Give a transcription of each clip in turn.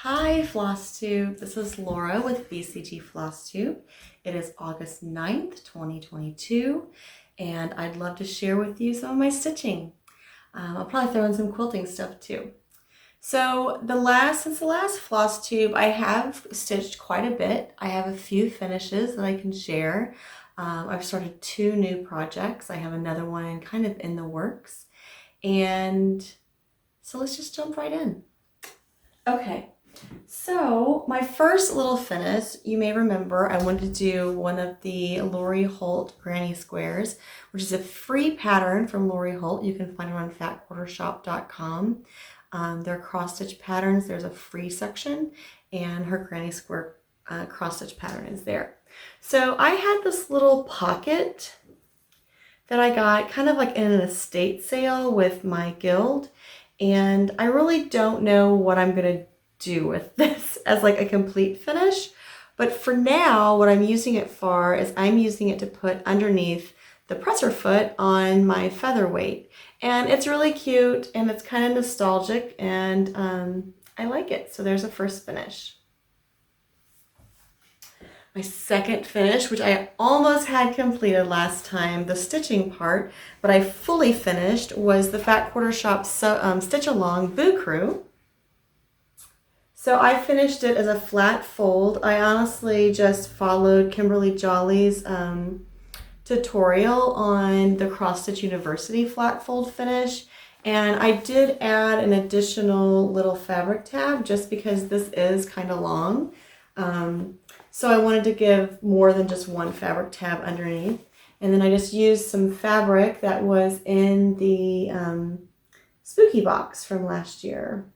Hi Flosstube, this is Laura with BCG Flosstube. It is August 9th, 2022, and I'd love to share with you some of my stitching. I'll probably throw in some quilting stuff too. So since the last Flosstube, I have stitched quite a bit. I have a few finishes that I can share. I've started 2 new projects. I have another one kind of in the works. And so let's just jump right in. Okay. So my first little finish, you may remember I wanted to do one of the Lori Holt granny squares, which is a free pattern from Lori Holt. You can find it on fatquartershop.com. They're cross-stitch patterns. There's a free section, and her granny square cross-stitch pattern is there. So I had this little pocket that I got kind of like in an estate sale with my guild, and I really don't know what I'm going to do with this as like a complete finish, but for now what I'm using it for is I'm using it to put underneath the presser foot on my featherweight, and it's really cute and it's kind of nostalgic, and I like it. So there's a first finish. My second finish, which I almost had completed last time, the stitching part, but I fully finished, was the Fat Quarter Shop Stitch Along Bouquet. So I finished it as a flat fold. I honestly just followed Kimberly Jolly's tutorial on the Cross Stitch University flat fold finish. And I did add an additional little fabric tab just because this is kind of long. So I wanted to give more than just one fabric tab underneath. And then I just used some fabric that was in the spooky box from last year.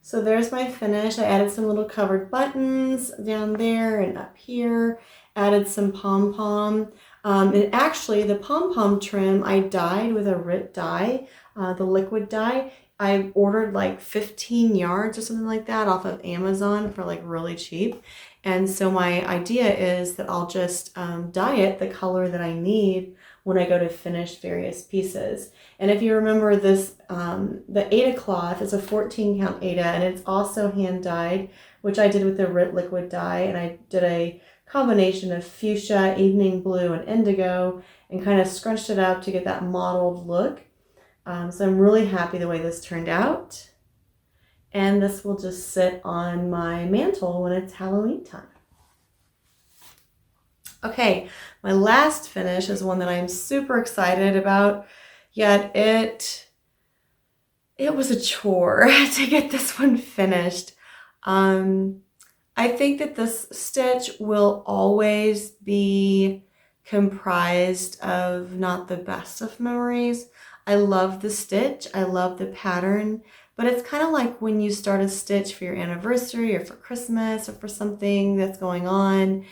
So there's my finish. I added some little covered buttons down there and up here. Added some pom-pom. And actually the pom-pom trim I dyed with a Rit dye, the liquid dye. I ordered like 15 yards or something like that off of Amazon for like really cheap. And so my idea is that I'll just dye it the color that I need when I go to finish various pieces. And if you remember this, the Aida cloth is a 14 count Aida, and it's also hand dyed, which I did with the Rit liquid dye. And I did a combination of fuchsia, evening blue, and indigo, and kind of scrunched it up to get that mottled look. So I'm really happy the way this turned out. And this will just sit on my mantle when it's Halloween time. Okay, my last finish is one that I'm super excited about, yet it was a chore to get this one finished. I think that this stitch will always be comprised of not the best of memories. I love the stitch, I love the pattern, but it's kind of like when you start a stitch for your anniversary or for Christmas or for something that's going on.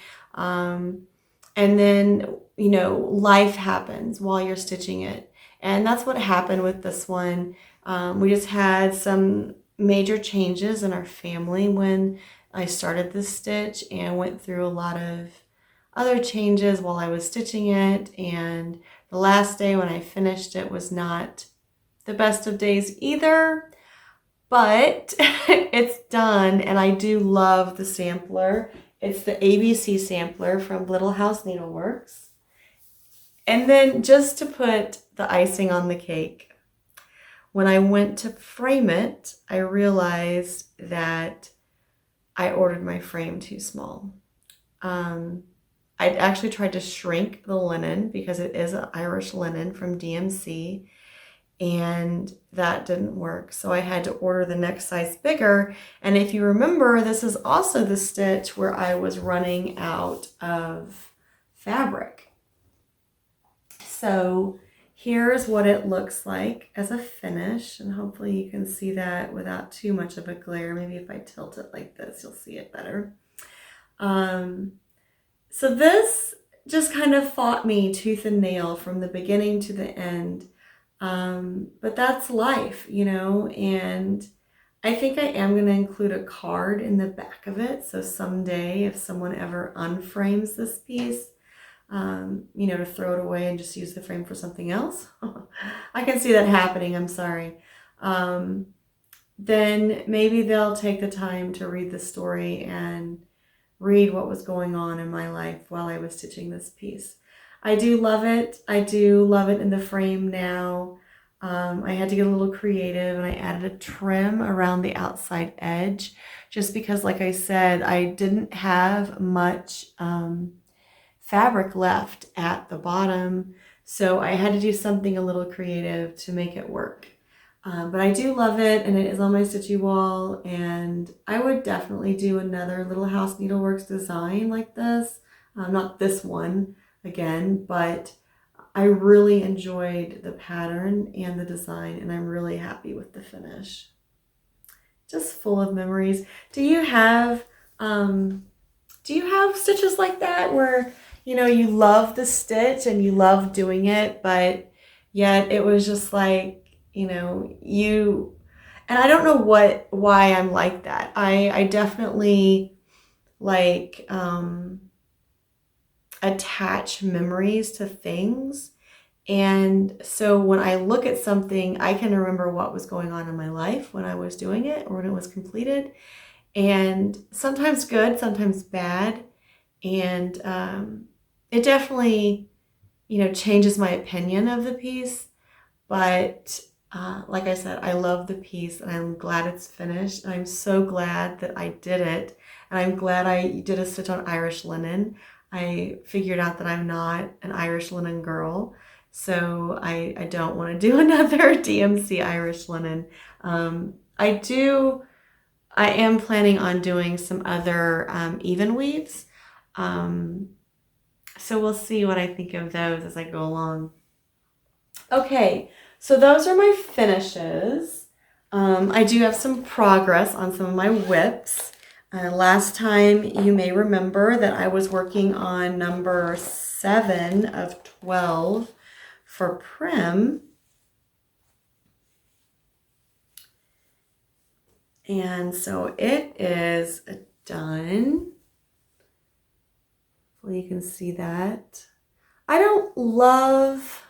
And then, you know, life happens while you're stitching it. And that's what happened with this one. We just had some major changes in our family when I started this stitch, and went through a lot of other changes while I was stitching it. And the last day when I finished it was not the best of days either, but it's done, and I do love the sampler. It's the ABC sampler from Little House Needleworks. And then just to put the icing on the cake, when I went to frame it, I realized that I ordered my frame too small. I actually tried to shrink the linen because it is an Irish linen from DMC, and that didn't work. So I had to order the next size bigger. And if you remember, this is also the stitch where I was running out of fabric. So here's what it looks like as a finish, and hopefully you can see that without too much of a glare. Maybe if I tilt it like this, you'll see it better. So this just kind of fought me tooth and nail from the beginning to the end. But that's life, you know, and I think I am going to include a card in the back of it. So someday if someone ever unframes this piece, you know, to throw it away and just use the frame for something else. I can see that happening. I'm sorry. then maybe they'll take the time to read the story and read what was going on in my life while I was stitching this piece. I do love it. I do love it in the frame now. I had to get a little creative and I added a trim around the outside edge just because, like I said, I didn't have much fabric left at the bottom. So I had to do something a little creative to make it work. But I do love it, and it is on my stitchy wall, and I would definitely do another Little House Needleworks design like this. Not this one again, but I really enjoyed the pattern and the design, and I'm really happy with the finish. Just full of memories. Do you have stitches like that where, you know, you love the stitch and you love doing it, but yet it was just like, you know, and I don't know why I'm like that. I definitely like attach memories to things. And so when I look at something, I can remember what was going on in my life when I was doing it or when it was completed. And sometimes good, sometimes bad. And it definitely, you know, changes my opinion of the piece. But like I said, I love the piece and I'm glad it's finished. And I'm so glad that I did it. And I'm glad I did a stitch on Irish linen. I figured out that I'm not an Irish linen girl. So I don't want to do another DMC Irish linen. I am planning on doing some other even weaves. So we'll see what I think of those as I go along. Okay. So those are my finishes. I do have some progress on some of my WIPs. Last time you may remember that I was working on number 7 of 12 for Prim. And so it is done. Well, you can see that. I don't love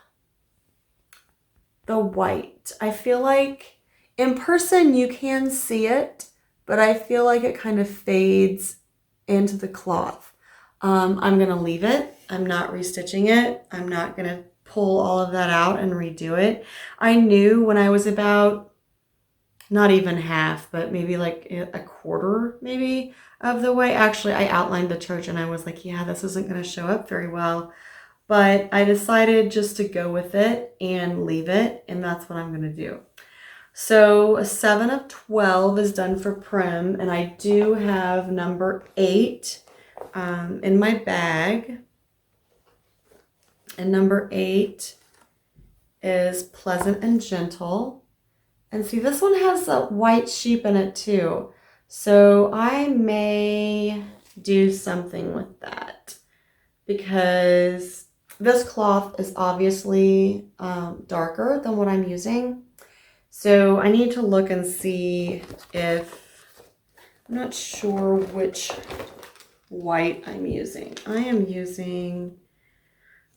the white. I feel like in person you can see it, but I feel like it kind of fades into the cloth. I'm gonna leave it. I'm not restitching it. I'm not gonna pull all of that out and redo it. I knew when I was about, not even half, but maybe like a quarter maybe of the way. Actually, I outlined the church and I was like, yeah, this isn't gonna show up very well. But I decided just to go with it and leave it, and that's what I'm going to do. So 7 of 12 is done for Prim, and I do have number 8 in my bag. And number 8 is Pleasant and Gentle. And see, this one has a white sheep in it too. So I may do something with that because this cloth is obviously darker than what I'm using. So I need to look and see if, I'm not sure which white I'm using. I am using,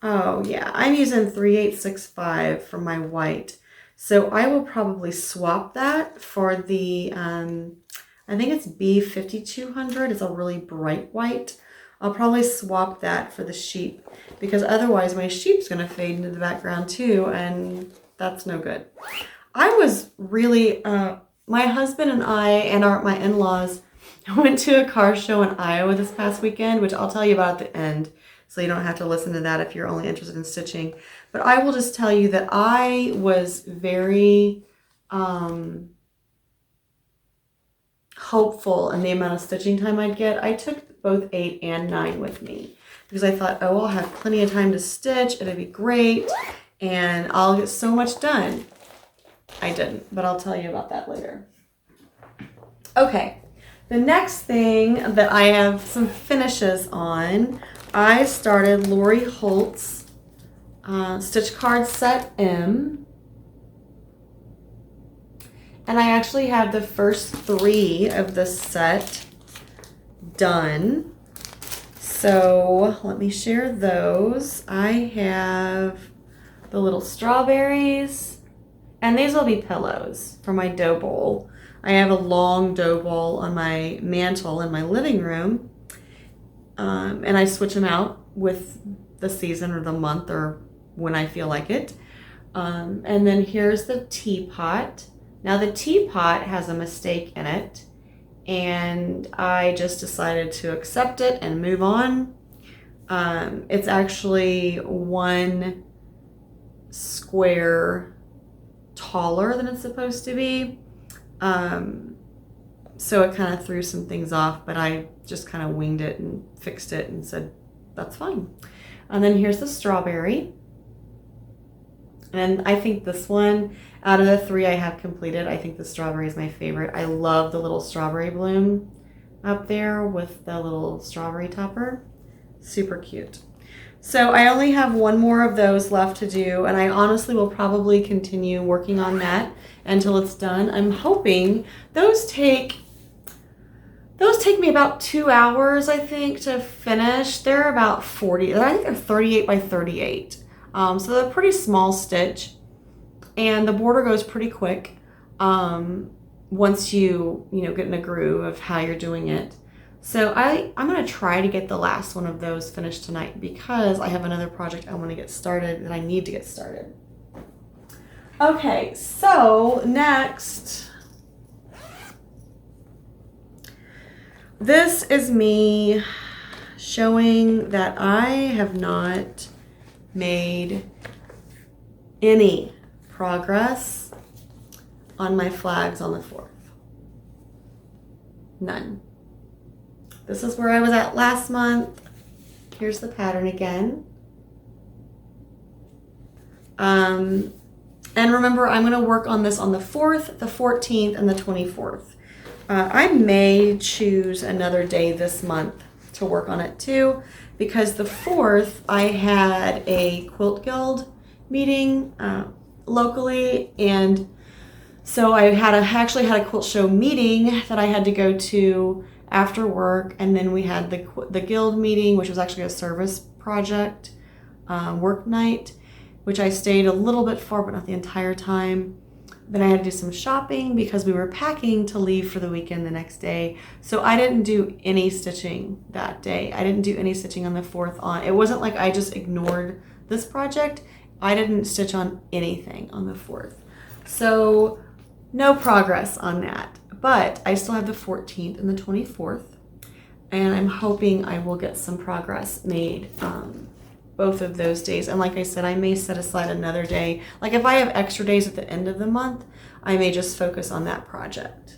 oh yeah, I'm using 3865 for my white. So I will probably swap that for the, I think it's B5200. It's a really bright white. I'll probably swap that for the sheep because otherwise my sheep's going to fade into the background too, and that's no good. I was really, my husband and I and my in-laws went to a car show in Iowa this past weekend, which I'll tell you about at the end, so you don't have to listen to that if you're only interested in stitching. But I will just tell you that I was very hopeful in the amount of stitching time I'd get. I took both 8 and 9 with me because I thought, oh, I'll have plenty of time to stitch. It'll be great and I'll get so much done. I didn't, but I'll tell you about that later. Okay, the next thing that I have some finishes on, I started Lori Holt's Stitch Card Set M. And I actually have the first 3 of the set done. So let me share those. I have the little strawberries, and these will be pillows for my dough bowl. I have a long dough ball on my mantle in my living room, and I switch them out with the season or the month or when I feel like it. And then here's the teapot. Now the teapot has a mistake in it, and I just decided to accept it and move on. It's actually 1 square taller than it's supposed to be. So it kind of threw some things off, but I just kind of winged it and fixed it and said, that's fine. And then here's the strawberry. And I think this one, out of the 3 I have completed, I think the strawberry is my favorite. I love the little strawberry bloom up there with the little strawberry topper. Super cute. So I only have 1 more of those left to do, and I honestly will probably continue working on that until it's done. I'm hoping those take me about 2 hours, I think, to finish. They're about 40, I think they're 38 by 38. So they're a pretty small stitch, and the border goes pretty quick once you get in a groove of how you're doing it. So I'm going to try to get the last one of those finished tonight because I have another project I want to get started that I need to get started. Okay, so next, this is me showing that I have not made any progress on my flags on the 4th. None. This is where I was at last month. Here's the pattern again. And remember, I'm going to work on this on the 4th, the 14th, and the 24th. I may choose another day this month to work on it too, because the 4th I had a Quilt Guild meeting locally, and so I actually had a quilt show meeting that I had to go to after work, and then we had the guild meeting, which was actually a service project work night, which I stayed a little bit for, but not the entire time. Then I had to do some shopping because we were packing to leave for the weekend the next day. So I didn't do any stitching that day. I didn't do any stitching on the 4th on. It wasn't like I just ignored this project. I didn't stitch on anything on the 4th. So no progress on that. But I still have the 14th and the 24th. And I'm hoping I will get some progress made both of those days. And like I said, I may set aside another day. Like if I have extra days at the end of the month, I may just focus on that project.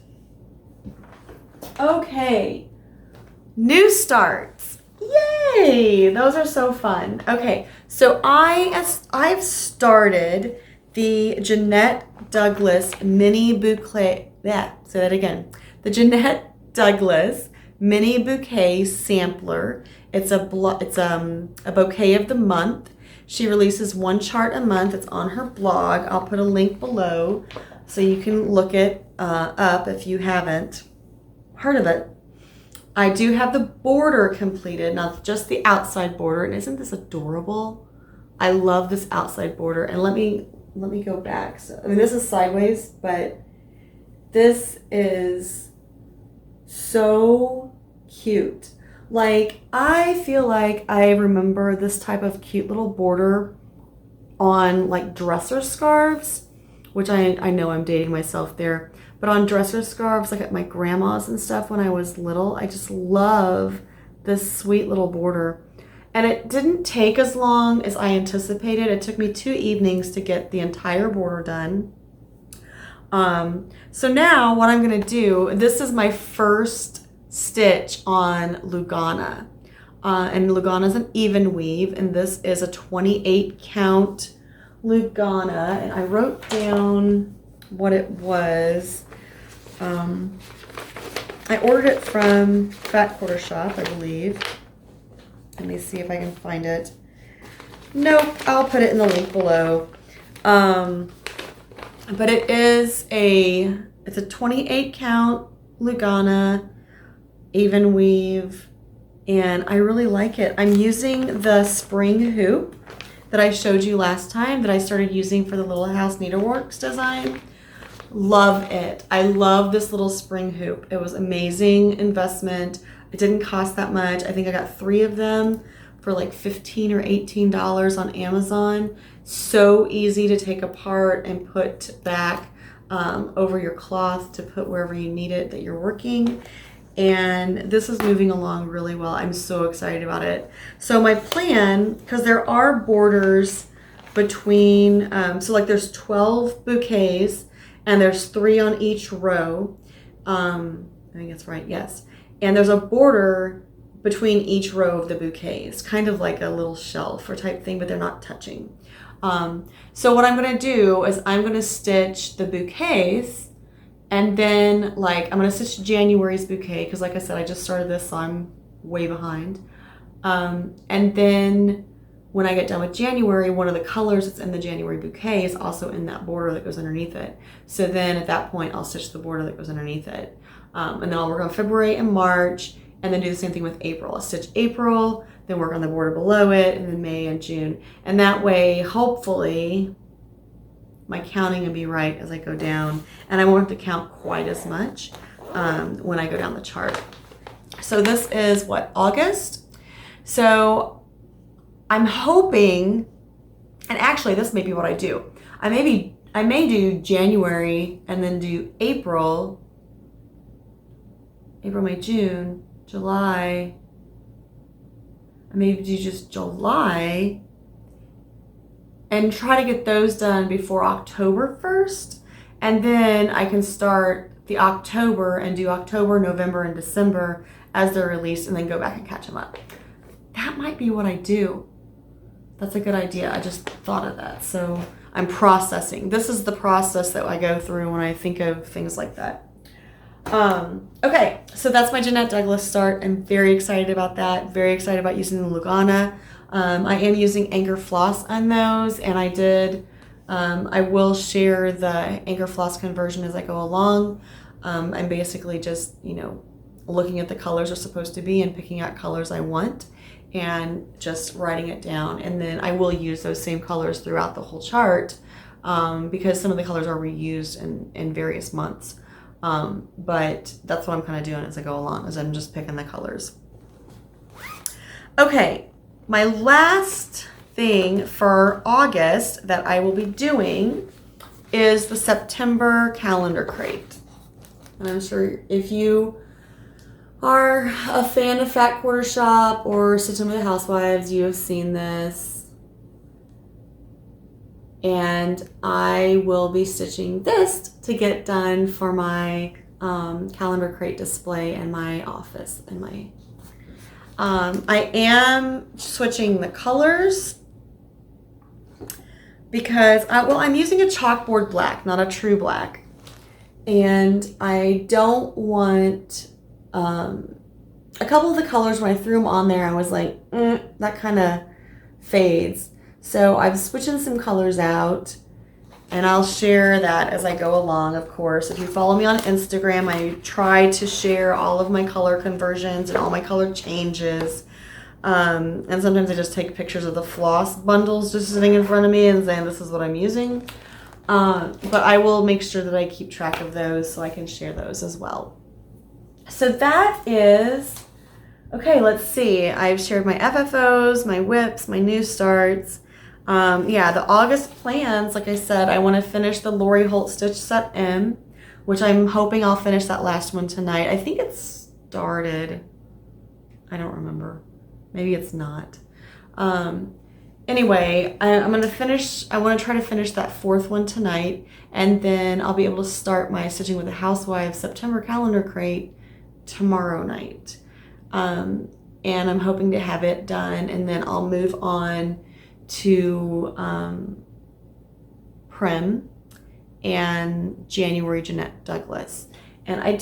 Okay, new starts. Yay! Those are so fun. Okay, so I've started the Jeanette Douglas mini bouquet. Yeah, say that again. The Jeanette Douglas mini bouquet sampler. It's a bouquet of the month. She releases 1 chart a month. It's on her blog. I'll put a link below so you can look it up if you haven't heard of it. I do have the border completed, not just the outside border. And isn't this adorable? I love this outside border. And let me go back. So I mean, this is sideways, but this is so cute. Like, I feel like I remember this type of cute little border on like dresser scarves, which I know I'm dating myself there, but on dresser scarves like at my grandma's and stuff when I was little. I just love this sweet little border. And it didn't take as long as I anticipated. It took me 2 evenings to get the entire border done. So now what I'm gonna do, this is my first stitch on Lugana, and Lugana is an even weave, and this is a 28 count Lugana, and I wrote down what it was. I ordered it from Fat Quarter Shop, I believe. Let me see if I can find it. Nope, I'll put it in the link below. But it's a 28 count Lugana even weave, and I really like it. I'm using the spring hoop that I showed you last time that I started using for the Little House Needleworks design. Love it. I love this little spring hoop. It was amazing investment. It didn't cost that much. I think I got 3 of them for like $15 or $18 on Amazon. So easy to take apart and put back over your cloth to put wherever you need it that you're working. And this is moving along really well. I'm so excited about it. So my plan, because there are borders between, so like there's 12 bouquets and there's 3 on each row. I think that's right, yes. And there's a border between each row of the bouquets, kind of like a little shelf or type thing, but they're not touching. So what I'm gonna do is I'm gonna stitch the bouquets, and then like I'm gonna stitch January's bouquet, because like I said, I just started this, so I'm way behind. And then when I get done with January, one of the colors that's in the January bouquet is also in that border that goes underneath it. So then at that point, I'll stitch the border that goes underneath it. And then I'll work on February and March, and then do the same thing with April. I'll stitch April, then work on the border below it, and then May and June. And that way, hopefully, my counting will be right as I go down, and I won't have to count quite as much when I go down the chart. So this is what, August? So I'm hoping, and actually this may be what I do. I may do January and then do April, May, June, July. I may do just July and try to get those done before October 1st. And then I can start the October and do October, November, and December as they're released, and then go back and catch them up. That might be what I do. That's a good idea. I just thought of that. So I'm processing. This is the process that I go through when I think of things like that. Okay, so that's my Jeanette Douglas start. I'm very excited about that. Very excited about using the Lugana. I am using Anchor Floss on those, and I will share the Anchor Floss conversion as I go along. I'm basically just, looking at the colors are supposed to be and picking out colors I want and just writing it down. And then I will use those same colors throughout the whole chart because some of the colors are reused in various months. But that's what I'm kind of doing as I go along, is I'm just picking the colors. Okay, my last thing for August that I will be doing is the September calendar crate. And I'm sure if you are a fan of Fat Quarter Shop or Stitching with the Housewives, you have seen this. And I will be stitching this to get done for my calendar crate display in my office. I am switching the colors because, I'm using a chalkboard black, not a true black. And I don't want, a couple of the colors when I threw them on there, I was like, that kind of fades. So I'm switching some colors out, and I'll share that as I go along, of course. If you follow me on Instagram, I try to share all of my color conversions and all my color changes. And sometimes I just take pictures of the floss bundles just sitting in front of me and saying this is what I'm using. But I will make sure that I keep track of those so I can share those as well. So that is, okay, let's see. I've shared my FFOs, my WIPs, my new starts. The August plans, like I said, I want to finish the Lori Holt Stitch Set M, which I'm hoping I'll finish that last one tonight. I think it started. I don't remember. Maybe it's not. Anyway, I'm going to finish. I want to try to finish that 4th one tonight, and then I'll be able to start my Stitching with the Housewives September calendar crate tomorrow night. And I'm hoping to have it done, and then I'll move on to Prim and January Jeanette Douglas. And I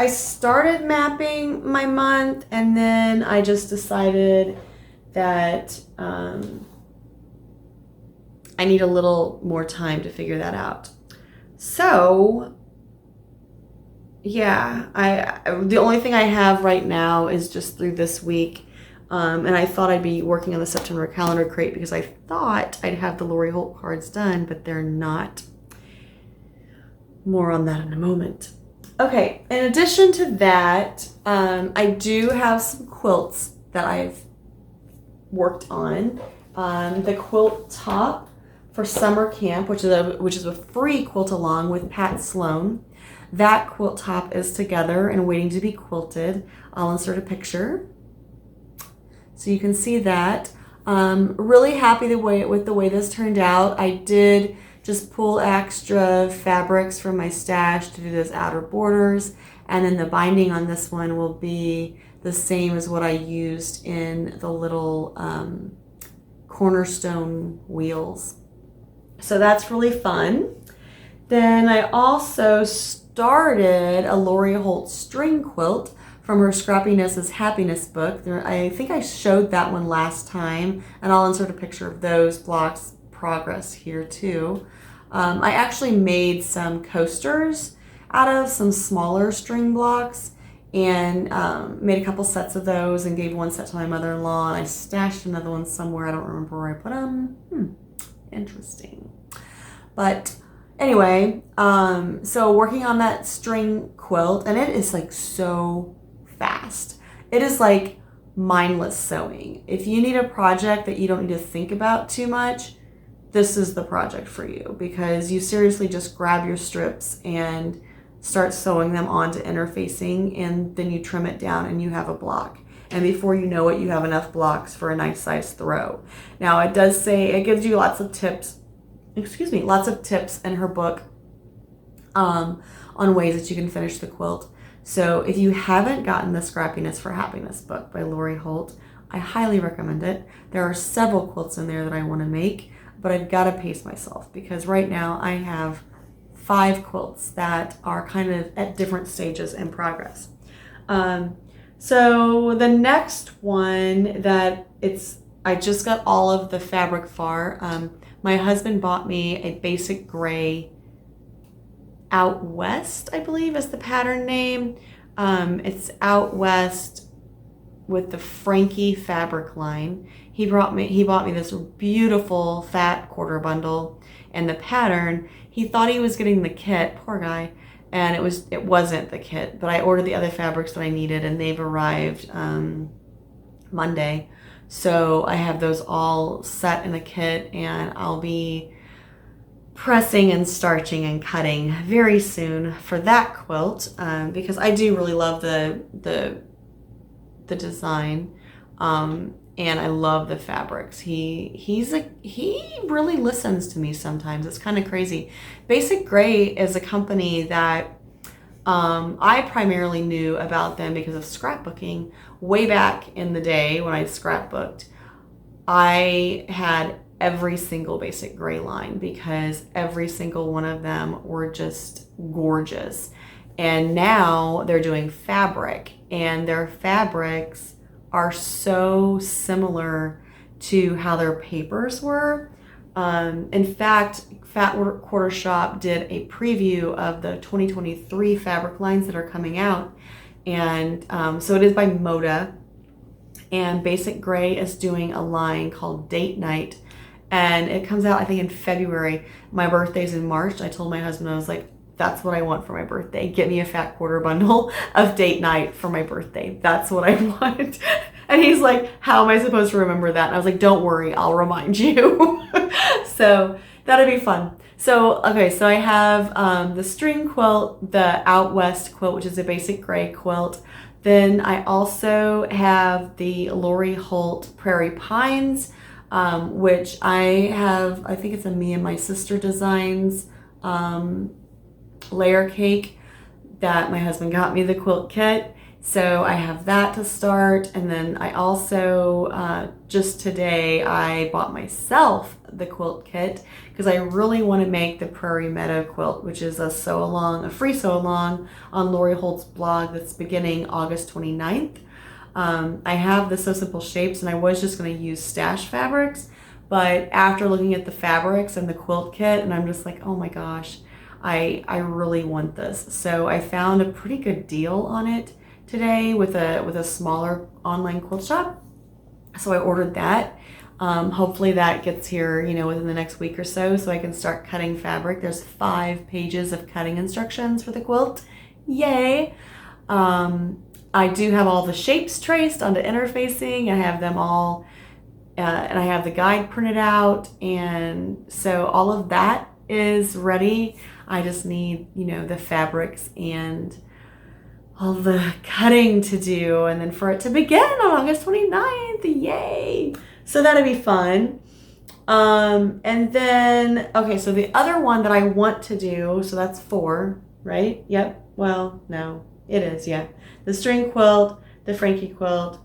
started mapping my month, and then I just decided that I need a little more time to figure that out. So yeah, the only thing I have right now is just through this week. And I thought I'd be working on the September calendar crate because I thought I'd have the Lori Holt cards done, but they're not. More on that in a moment. Okay, in addition to that, I do have some quilts that I've worked on. The Quilt Top for summer camp, which is a free quilt along with Pat Sloan. That quilt top is together and waiting to be quilted. I'll insert a picture so you can see that. Really happy with the way this turned out. I did just pull extra fabrics from my stash to do those outer borders, and then the binding on this one will be the same as what I used in the little cornerstone wheels. So that's really fun. Then I also started a Lori Holt string quilt from her Scrappiness is Happiness book. I think I showed that one last time, and I'll insert a picture of those blocks progress here too. I actually made some coasters out of some smaller string blocks, and made a couple sets of those and gave one set to my mother-in-law, and I stashed another one somewhere. I don't remember where I put them. Interesting. But anyway, so working on that string quilt, and it is like so fast. It is like mindless sewing. If you need a project that you don't need to think about too much, this is the project for you, because you seriously just grab your strips and start sewing them onto interfacing, and then you trim it down and you have a block. And before you know it, you have enough blocks for a nice size throw. Now it does say, it gives you lots of tips in her book on ways that you can finish the quilt. So if you haven't gotten the Scrappiness for Happiness book by Lori Holt, I highly recommend it. There are several quilts in there that I want to make, but I've got to pace myself because right now I have 5 quilts that are kind of at different stages in progress. So the next one I just got all of the fabric for. My husband bought me a basic gray Out West, I believe is the pattern name. It's Out West with the Frankie fabric line. He bought me this beautiful fat quarter bundle, and the pattern, he thought he was getting the kit, poor guy, and it wasn't the kit, but I ordered the other fabrics that I needed, and they've arrived Monday. So I have those all set in a kit, and I'll be pressing and starching and cutting very soon for that quilt, because I do really love the design, and I love the fabrics. He really listens to me sometimes. It's kind of crazy. Basic Gray is a company that I primarily knew about them because of scrapbooking. Way back in the day when I scrapbooked, I had every single Basic Gray line because every single one of them were just gorgeous. And now they're doing fabric, and their fabrics are so similar to how their papers were. In fact, Fat Quarter Shop did a preview of the 2023 fabric lines that are coming out. And so it is by Moda. And Basic Gray is doing a line called Date Night. And it comes out, I think, in February. My birthday's in March. I told my husband, I was like, that's what I want for my birthday. Get me a fat quarter bundle of Date Night for my birthday. That's what I want. And he's like, how am I supposed to remember that? And I was like, don't worry, I'll remind you. So that'll be fun. So, okay, so I have the string quilt, the Out West quilt, which is a Basic Gray quilt. Then I also have the Lori Holt Prairie Pines, which I think it's a Me and My Sister Designs layer cake that my husband got me the quilt kit. So I have that to start. And then I also, just today, I bought myself the quilt kit because I really want to make the Prairie Meadow quilt, which is a free sew along on Lori Holt's blog that's beginning August 29th. I have the So Simple Shapes, and I was just going to use stash fabrics, but after looking at the fabrics and the quilt kit, and I'm just like, oh my gosh, I really want this. So I found a pretty good deal on it today with a smaller online quilt shop. So I ordered that. Hopefully that gets here, you know, within the next week or so I can start cutting fabric. There's 5 pages of cutting instructions for the quilt. Yay! I do have all the shapes traced onto interfacing. I have them all, and I have the guide printed out, and so all of that is ready. I just need, you know, the fabrics and all the cutting to do, and then for it to begin on August 29th. Yay! So that'll be fun. And then, okay, so the other one that I want to do, so that's 4, right? Yep. Well, no, it is, yeah. The string quilt, the Frankie quilt,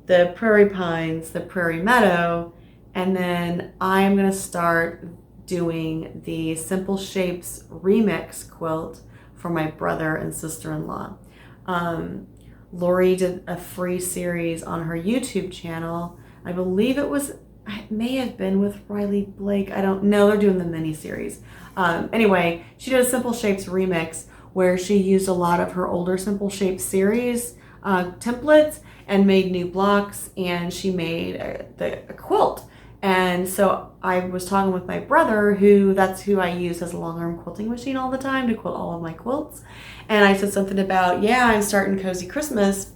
the Prairie Pines, the Prairie Meadow, and then I'm gonna start doing the Simple Shapes remix quilt for my brother and sister-in-law. Lori did a free series on her YouTube channel. I believe it may have been with Riley Blake. I don't know. They're doing the mini series. Anyway, she did a Simple Shapes remix where she used a lot of her older Simple Shapes series templates and made new blocks, and she made a quilt. And so I was talking with my brother, that's who I use as a long arm quilting machine all the time to quilt all of my quilts. And I said something about, yeah, I'm starting Cozy Christmas.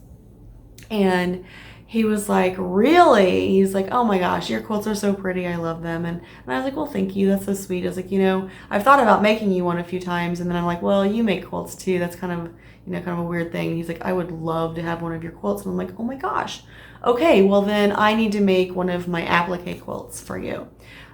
And he was like, really? He's like, oh my gosh, your quilts are so pretty. I love them. And I was like, well, thank you. That's so sweet. I was like, you know, I've thought about making you one a few times. And then I'm like, well, you make quilts too. That's kind of, you know, kind of a weird thing. And he's like, I would love to have one of your quilts. And I'm like, oh my gosh. Okay, well then I need to make one of my applique quilts for you.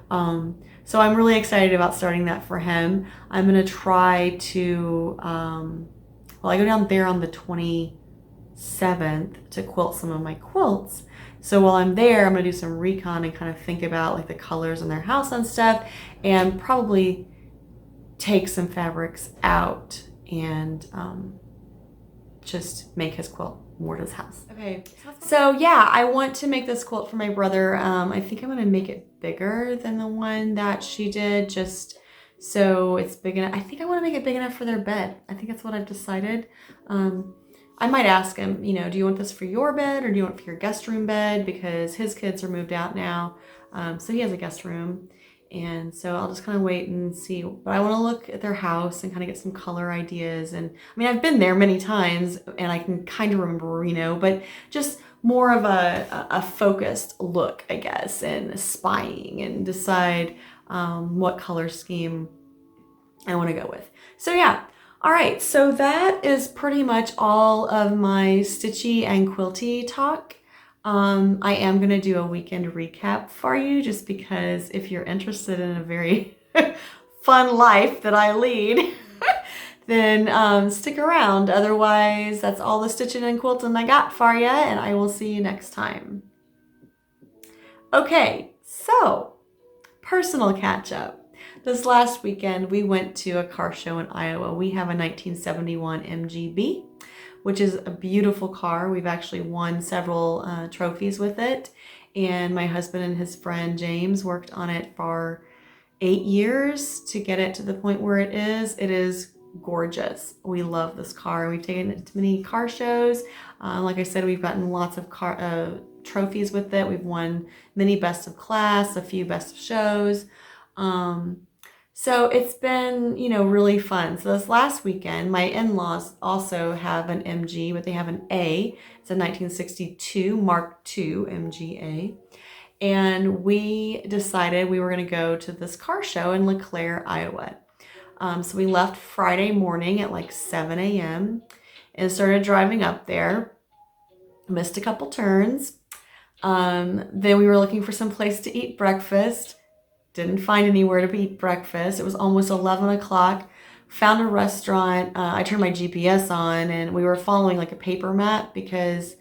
So I'm really excited about starting that for him. I'm going to try to, I go down there on the 27th to quilt some of my quilts. So while I'm there, I'm going to do some recon and kind of think about like the colors in their house and stuff, and probably take some fabrics out and just make his quilt more to his house. Okay, so yeah, I want to make this quilt for my brother. I think I'm going to make it bigger than the one that she did, just so it's big enough. I think I want to make it big enough for their bed. I think that's what I've decided. I might ask him, you know, do you want this for your bed or do you want it for your guest room bed? Because his kids are moved out now. So he has a guest room. And so I'll just kind of wait and see. But I want to look at their house and kind of get some color ideas. And I mean, I've been there many times and I can kind of remember, you know, but just more of a focused look, I guess, and spying and decide what color scheme I want to go with. So yeah. All right, so that is pretty much all of my stitchy and quilty talk. I am going to do a weekend recap for you just because if you're interested in a very fun life that I lead, then stick around. Otherwise, that's all the stitching and quilting I got for you, and I will see you next time. Okay, so personal catch up. This last weekend, we went to a car show in Iowa. We have a 1971 MGB, which is a beautiful car. We've actually won several trophies with it. And my husband and his friend James worked on it for 8 years to get it to the point where it is. It is gorgeous. We love this car. We've taken it to many car shows. Like I said, we've gotten lots of trophies with it. We've won many best of class, a few best of shows. So it's been, you know, really fun. So this last weekend, my in-laws also have an MG, but they have an A. It's a 1962 Mark II MGA. And we decided we were going to go to this car show in LeClaire, Iowa. So we left Friday morning at like 7 a.m. and started driving up there. Missed a couple turns. Then we were looking for some place to eat breakfast. Didn't find anywhere to eat breakfast. It was almost 11 o'clock. Found a restaurant. I turned my GPS on and we were following like a paper map because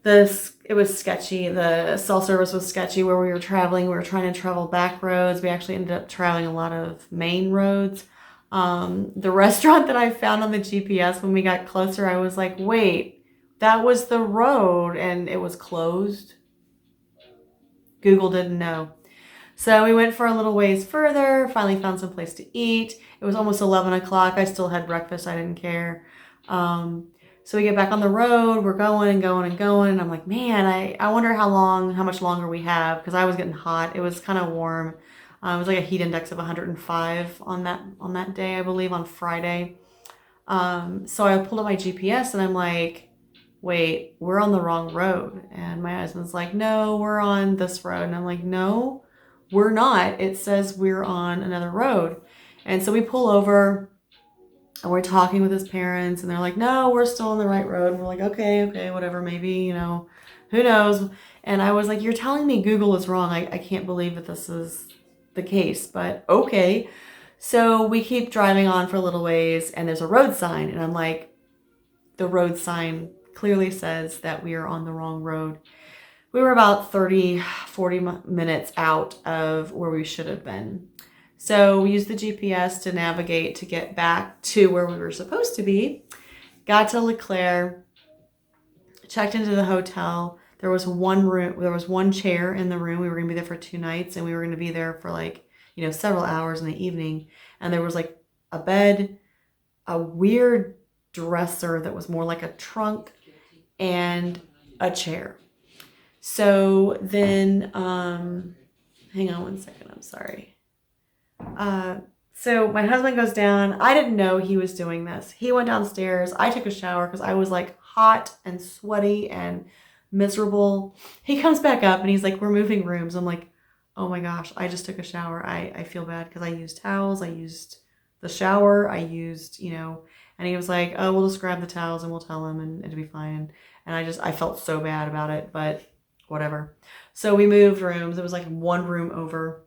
it was sketchy. The cell service was sketchy where we were traveling. We were trying to travel back roads. We actually ended up traveling a lot of main roads. The restaurant that I found on the GPS, when we got closer, I was like, wait, that was the road and it was closed. Google didn't know. So we went for a little ways further, finally found some place to eat. It was almost 11 o'clock. I still had breakfast. I didn't care. So we get back on the road, we're going and going and going. And I'm like, man, I wonder how much longer we have. Cause I was getting hot. It was kind of warm. It was like a heat index of 105 on that day, I believe, on Friday. So I pulled up my GPS and I'm like, wait, we're on the wrong road. And my husband's like, no, we're on this road. And I'm like, no, we're not. It says we're on another road. And so we pull over and we're talking with his parents and they're like, no, we're still on the right road. And we're like, okay, whatever, maybe, who knows? And I was like, you're telling me Google is wrong. I can't believe that this is the case, but okay. So we keep driving on for a little ways and there's a road sign. And I'm like, the road sign clearly says that we are on the wrong road. We were about 30, 40 minutes out of where we should have been. So we used the GPS to navigate to get back to where we were supposed to be. Got to LeClaire, checked into the hotel. There was one chair in the room. We were going to be there for 2 nights and we were going to be there for several hours in the evening. And there was like a bed, a weird dresser that was more like a trunk, and a chair. So then, hang on one second. I'm sorry. So my husband goes down. I didn't know he was doing this. He went downstairs. I took a shower because I was like hot and sweaty and miserable. He comes back up and he's like, we're moving rooms. I'm like, oh my gosh, I just took a shower. I feel bad because I used towels. I used the shower. I used, and he was like, oh, we'll just grab the towels and we'll tell him and it'll be fine. And I felt so bad about it, but whatever. So we moved rooms. It was like one room over.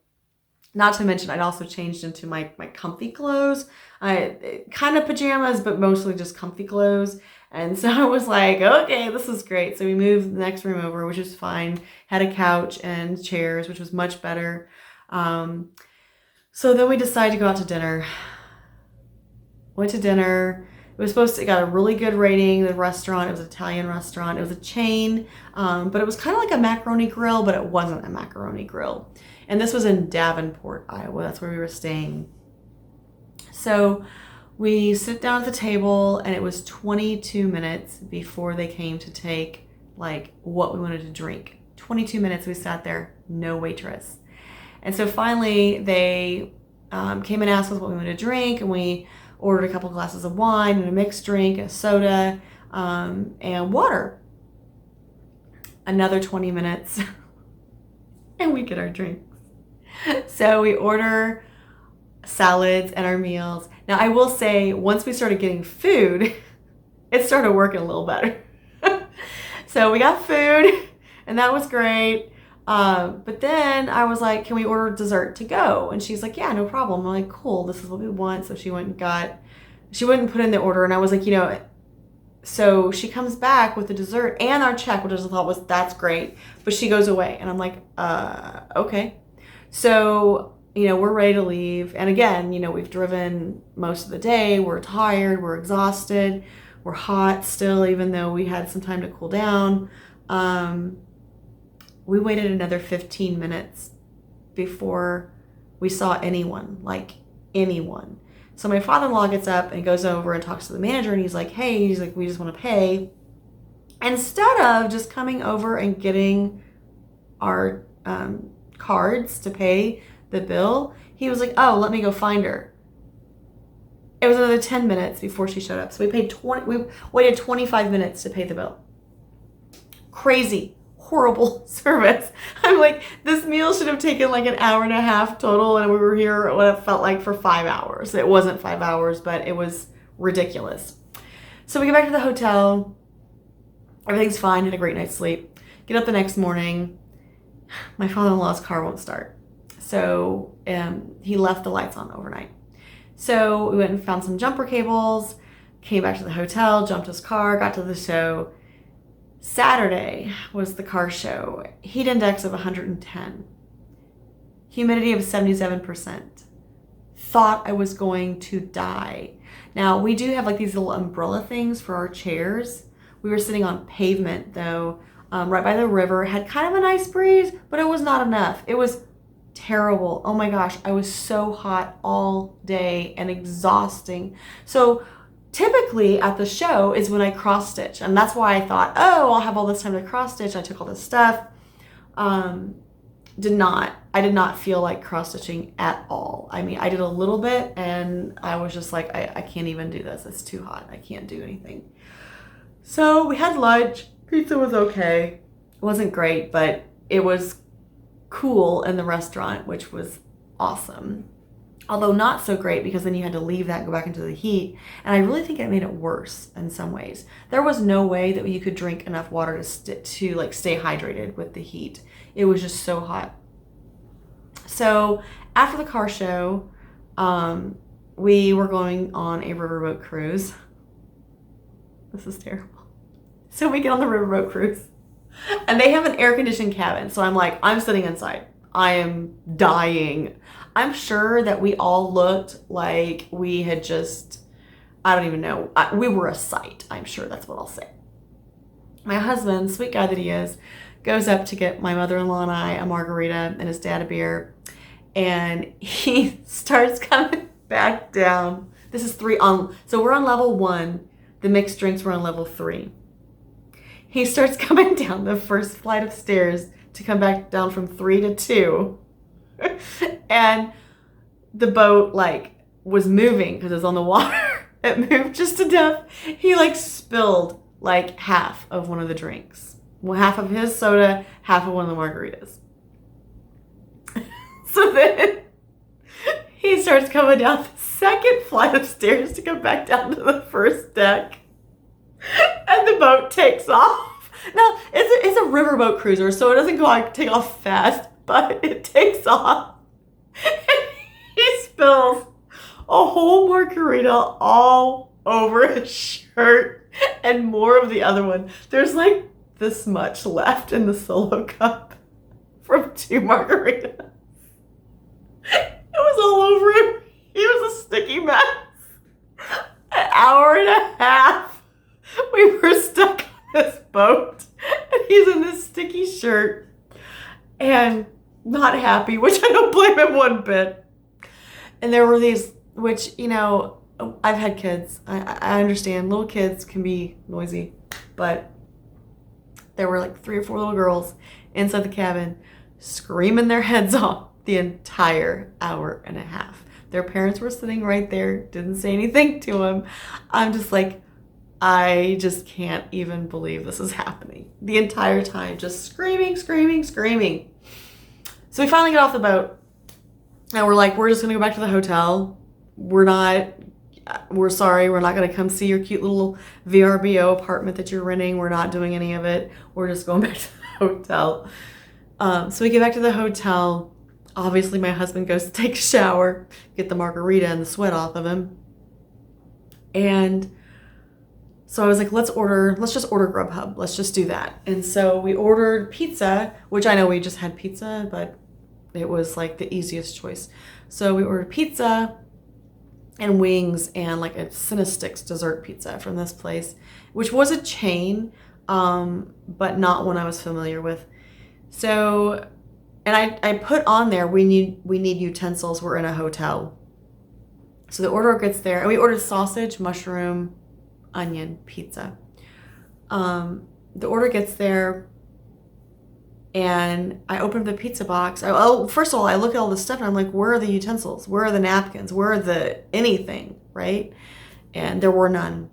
Not to mention, I'd also changed into my comfy clothes. Kind of pajamas, but mostly just comfy clothes. And so I was like, okay, this is great. So we moved the next room over, which was fine. Had a couch and chairs, which was much better. So then we decided to go out to dinner. Went to dinner. It got a really good rating, the restaurant. It was an Italian restaurant. It was a chain, but it was kind of like a macaroni grill, but it wasn't a macaroni grill. And this was in Davenport, Iowa. That's where we were staying. So we sit down at the table and it was 22 minutes before they came to take what we wanted to drink. 22 minutes we sat there, no waitress. And so finally they came and asked us what we wanted to drink, and we ordered a couple glasses of wine and a mixed drink, a soda, and water. Another 20 minutes and we get our drinks. So we order salads and our meals. Now I will say, once we started getting food, it started working a little better. So we got food and that was great. But then I was like, can we order dessert to go? And she's like, yeah, no problem. I'm like, cool, this is what we want. So she went and put in the order, and I was like, so she comes back with the dessert and our check, which I thought that's great. But she goes away and I'm like, okay. So, we're ready to leave. And again, we've driven most of the day. We're tired. We're exhausted. We're hot still, even though we had some time to cool down. We waited another 15 minutes before we saw anyone. So my father-in-law gets up and goes over and talks to the manager, and he's like, we just want to pay. Instead of just coming over and getting our cards to pay the bill, he was like, oh, let me go find her. It was another 10 minutes before she showed up. So we waited 25 minutes to pay the bill. Crazy, horrible service. I'm like, this meal should have taken like an hour and a half total, and we were here what it felt like for 5 hours. It wasn't 5 hours, but it was ridiculous. So we get back to the hotel. Everything's fine. Had a great night's sleep. Get up the next morning. My father-in-law's car won't start. So he left the lights on overnight. So we went and found some jumper cables, came back to the hotel, jumped his car, got to the show. Saturday was the car show. Heat index of 110. Humidity of 77%. Thought I was going to die. Now, we do have these little umbrella things for our chairs. We were sitting on pavement, though, right by the river. It had kind of a nice breeze, but it was not enough. It was terrible. Oh my gosh, I was so hot all day and exhausting. So typically at the show is when I cross stitch. And that's why I thought, oh, I'll have all this time to cross stitch. I took all this stuff. I did not feel like cross stitching at all. I mean, I did a little bit and I was just like, I can't even do this. It's too hot. I can't do anything. So we had lunch. Pizza was okay. It wasn't great, but it was cool in the restaurant, which was awesome. Although not so great because then you had to leave that and go back into the heat. And I really think it made it worse in some ways. There was no way that you could drink enough water to stay hydrated with the heat. It was just so hot. So after the car show, we were going on a riverboat cruise. This is terrible. So we get on the riverboat cruise and they have an air-conditioned cabin. So I'm like, I'm sitting inside. I am dying. I'm sure that we all looked like we had just, I don't even know. We were a sight. I'm sure that's what I'll say. My husband, sweet guy that he is, goes up to get my mother-in-law and I a margarita and his dad a beer. And he starts coming back down. This is so we're on level 1. The mixed drinks were on level 3. He starts coming down the first flight of stairs to come back down from 3 to 2. And the boat was moving because it was on the water. It moved just enough. He spilled half of one of the drinks. Well, half of his soda, half of one of the margaritas. So then he starts coming down the second flight of stairs to come back down to the first deck. And the boat takes off. Now, it's a riverboat cruiser, so it doesn't take off fast, but it takes off. And he spills a whole margarita all over his shirt and more of the other one. There's this much left in the solo cup from 2 margaritas. It was all over him. He was a sticky mess. An hour and a half. We were stuck on this boat. And he's in this sticky shirt. And not happy, which I don't blame him one bit. And there were these, which, I've had kids. I understand. Little kids can be noisy. But there were 3 or 4 little girls inside the cabin screaming their heads off the entire hour and a half. Their parents were sitting right there, didn't say anything to them. I'm just I just can't even believe this is happening. The entire time, just screaming, screaming, screaming. So we finally get off the boat and we're just gonna go back to the hotel. We're sorry, we're not gonna come see your cute little VRBO apartment that you're renting. We're not doing any of it. We're just going back to the hotel. So we get back to the hotel. Obviously, my husband goes to take a shower, get the margarita and the sweat off of him. And so I was like, let's just order Grubhub. Let's just do that. And so we ordered pizza, which I know we just had pizza, but it was the easiest choice. So we ordered pizza and wings and a Cinesticks dessert pizza from this place, which was a chain, but not one I was familiar with. So, and I put on there, we need utensils. We're in a hotel. So the order gets there, and we ordered sausage, mushroom, onion, pizza. The order gets there, and I open the pizza box. First of all, I look at all the stuff, and I'm like, where are the utensils? Where are the napkins? Where are the anything, right? And there were none.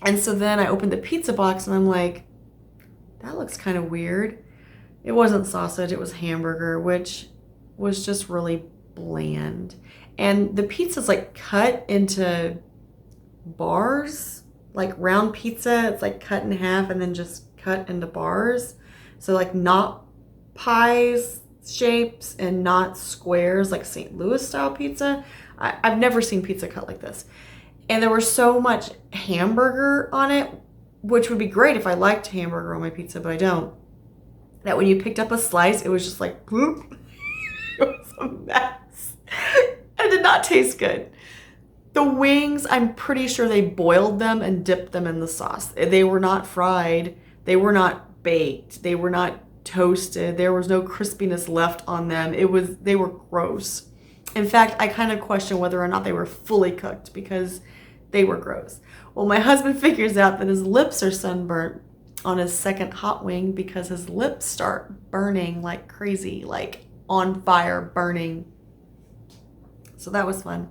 And so then I opened the pizza box, and I'm like, that looks kind of weird. It wasn't sausage, it was hamburger, which was just really bland. And the pizza's cut into bars, round pizza. It's cut in half and then just cut into bars. So not pies shapes and not squares like St. Louis style pizza. I've never seen pizza cut like this. And there was so much hamburger on it, which would be great if I liked hamburger on my pizza, but I don't. That when you picked up a slice, it was just bloop. It was a mess. It did not taste good. The wings, I'm pretty sure they boiled them and dipped them in the sauce. They were not fried. They were not baked. They were not toasted. There was no crispiness left on them. They were gross. In fact, I kind of question whether or not they were fully cooked because They were gross. Well, my husband figures out that his lips are sunburnt on his second hot wing because his lips start burning like crazy, like on fire, burning. So that was fun.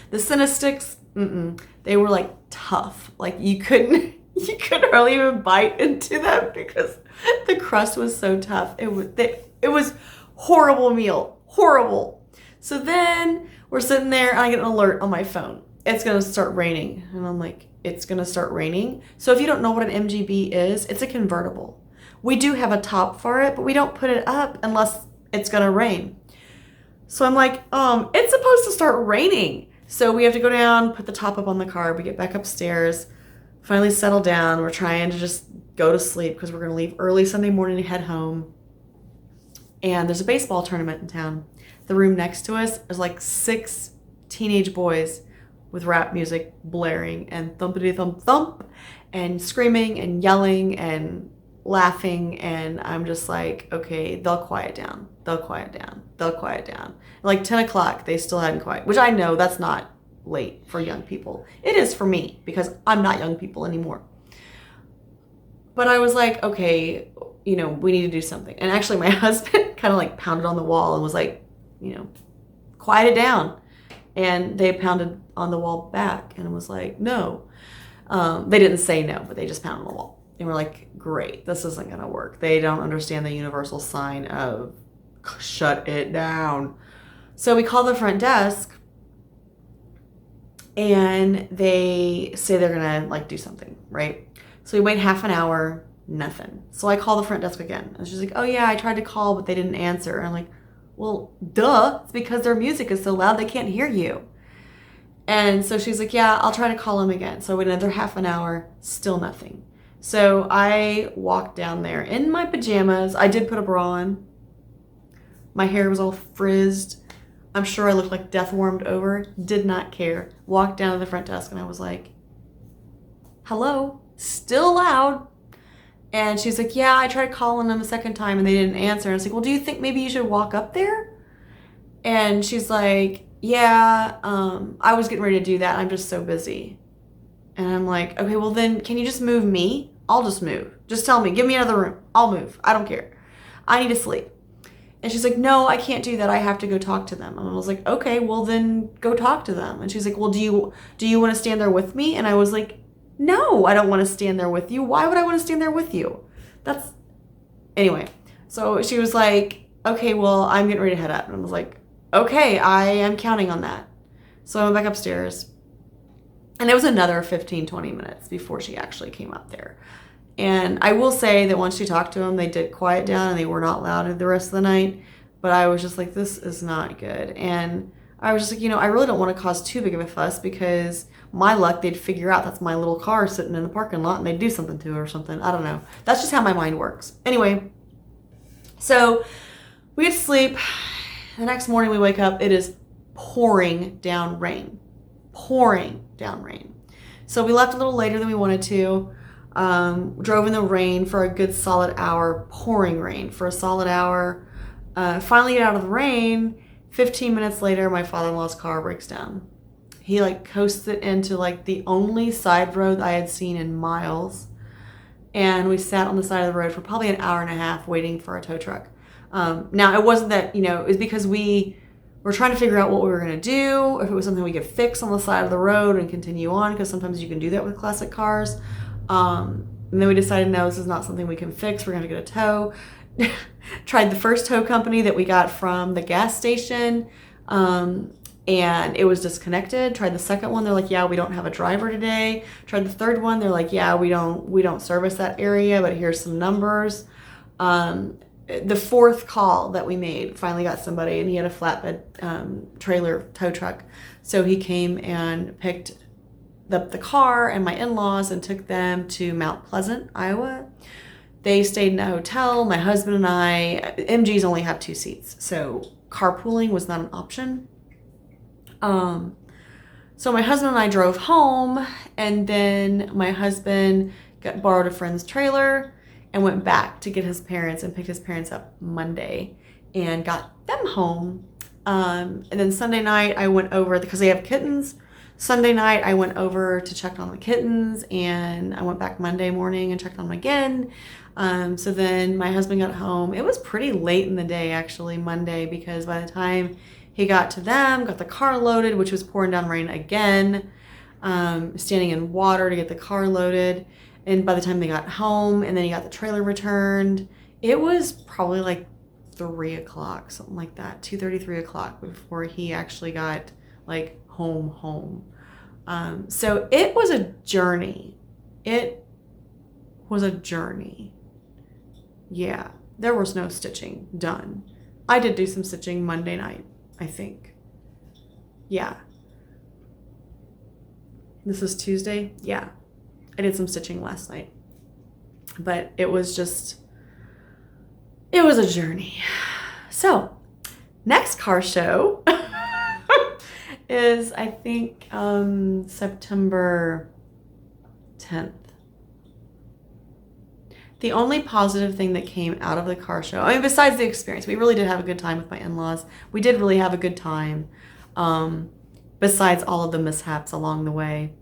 The Cinna sticks, they were like tough. Like you couldn't hardly even bite into them because the crust was so tough. It was horrible meal, horrible. So then we're sitting there and I get an alert on my phone. It's gonna start raining. And I'm like, it's gonna start raining? So if you don't know what an MGB is, it's a convertible. We do have a top for it, but we don't put it up unless it's gonna rain. So I'm like, it's supposed to start raining. So we have to go down, put the top up on the car. We get back upstairs, finally settle down. We're trying to just go to sleep because we're going to leave early Sunday morning to head home. And there's a baseball tournament in town. The room next to us is like 6 teenage boys with rap music blaring and thumpity thump thump and screaming and yelling and laughing. And I'm just like, okay, they'll quiet down. They'll quiet down. They'll quiet down. Like 10 o'clock, they still hadn't quiet, which I know that's not late for young people. It is for me because I'm not young people anymore. But I was like, okay, we need to do something. And actually my husband kind of like pounded on the wall and was like, quiet it down. And they pounded on the wall back and was like, no. They didn't say no, but they just pounded on the wall. And we're like, great, this isn't going to work. They don't understand the universal sign of shut it down. So we call the front desk and they say they're going to like do something, right? So we wait half an hour, nothing. So I call the front desk again. And she's like, oh yeah, I tried to call, but they didn't answer. And I'm like, well, duh, it's because their music is so loud they can't hear you. And so she's like, yeah, I'll try to call them again. So I wait another half an hour, still nothing. So I walked down there in my pajamas. I did put a bra on. My hair was all frizzed. I'm sure I looked like death warmed over. Did not care. Walked down to the front desk and I was like, hello, still loud. And she's like, yeah, I tried calling them a second time and they didn't answer. And I was like, well, do you think maybe you should walk up there? And she's like, yeah, I was getting ready to do that. I'm just so busy. And I'm like, okay, well then can you just move me? I'll just move. Just tell me, give me another room. I'll move. I don't care. I need to sleep. And she's like, no, I can't do that. I have to go talk to them. And I was like, okay, well then go talk to them. And she's like, well, do you want to stand there with me? And I was like, no, I don't want to stand there with you. Why would I want to stand there with you? Anyway. So she was like, okay, well, I'm getting ready to head up. And I was like, okay, I am counting on that. So I went back upstairs. And it was another 15, 20 minutes before she actually came up there. And I will say that once she talked to them, they did quiet down and they were not loud the rest of the night. But I was just like, this is not good. And I was just like, I really don't want to cause too big of a fuss because my luck, they'd figure out that's my little car sitting in the parking lot and they'd do something to it or something. I don't know. That's just how my mind works. Anyway, so we get to sleep. The next morning we wake up. It is pouring down rain. Pouring down rain. So we left a little later than we wanted to. Drove in the rain for a good solid hour, pouring rain for a solid hour. Finally get out of the rain. 15 minutes later, my father-in-law's car breaks down. He coasts it into the only side road I had seen in miles. And we sat on the side of the road for probably an hour and a half waiting for a tow truck. Now it wasn't that, it was because we were trying to figure out what we were going to do, if it was something we could fix on the side of the road and continue on, because sometimes you can do that with classic cars. And then we decided, no, this is not something we can fix. We're going to get a tow. Tried the first tow company that we got from the gas station, and it was disconnected. Tried the second one. They're like, yeah, we don't have a driver today. Tried the third one. They're like, yeah, we don't service that area, but here's some numbers. The fourth call that we made, finally got somebody, and he had a flatbed trailer tow truck. So he came and picked up the car and my in-laws and took them to Mount Pleasant, Iowa. They stayed in a hotel. My husband and I, MGs only have 2 seats, so carpooling was not an option. So my husband and I drove home, and then my husband borrowed a friend's trailer and went back to get his parents and picked his parents up Monday and got them home. And then Sunday night I went over because they have kittens. Sunday night, I went over to check on the kittens, and I went back Monday morning and checked on them again. So then my husband got home. It was pretty late in the day, actually, Monday, because by the time he got to them, got the car loaded, which was pouring down rain again, standing in water to get the car loaded. And by the time they got home, and then he got the trailer returned, it was probably like 3 o'clock, something like that, 2:30, 3 o'clock before he actually got like home. So it was a journey. It was a journey. Yeah, there was no stitching done. I did do some stitching Monday night, I think. Yeah. This is Tuesday? Yeah. I did some stitching last night. But it was a journey. So, next car show is, I think, September 10th. The only positive thing that came out of the car show, I mean, besides the experience, we really did have a good time with my in-laws. We did really have a good time, besides all of the mishaps along the way.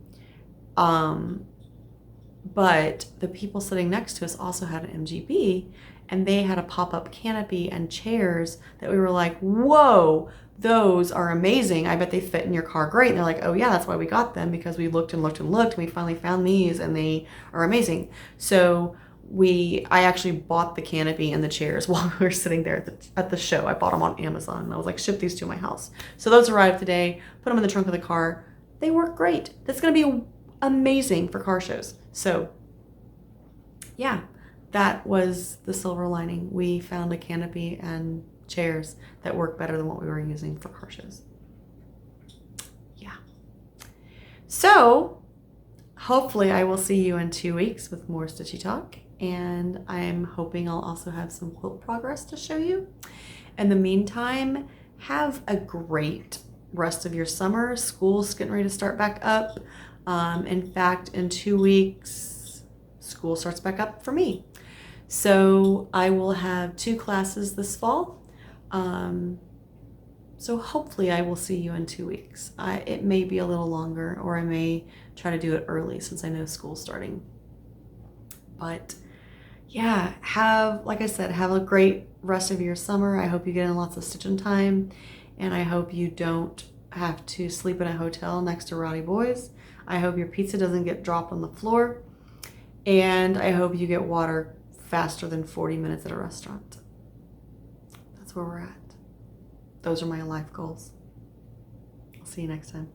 But the people sitting next to us also had an MGB, and they had a pop-up canopy and chairs that we were like, whoa, those are amazing. I bet they fit in your car great. And they're like, oh yeah, that's why we got them, because we looked and looked and looked, and we finally found these, and they are amazing. So I actually bought the canopy and the chairs while we were sitting there at the show. I bought them on Amazon, and I was like, ship these to my house. So those arrived today, put them in the trunk of the car. They work great. That's gonna be amazing for car shows. So yeah, that was the silver lining. We found a canopy and chairs that work better than what we were using for car shows. Yeah. So hopefully I will see you in 2 weeks with more Stitchy Talk, and I'm hoping I'll also have some quilt progress to show you. In the meantime, have a great rest of your summer. School's getting ready to start back up. In fact, in 2 weeks, school starts back up for me. So I will have 2 classes this fall. So hopefully I will see you in 2 weeks. It may be a little longer, or I may try to do it early since I know school's starting. But yeah, like I said, have a great rest of your summer. I hope you get in lots of stitching time, and I hope you don't have to sleep in a hotel next to rowdy boys. I hope your pizza doesn't get dropped on the floor, and I hope you get water faster than 40 minutes at a restaurant. That's where we're at. Those are my life goals. I'll see you next time.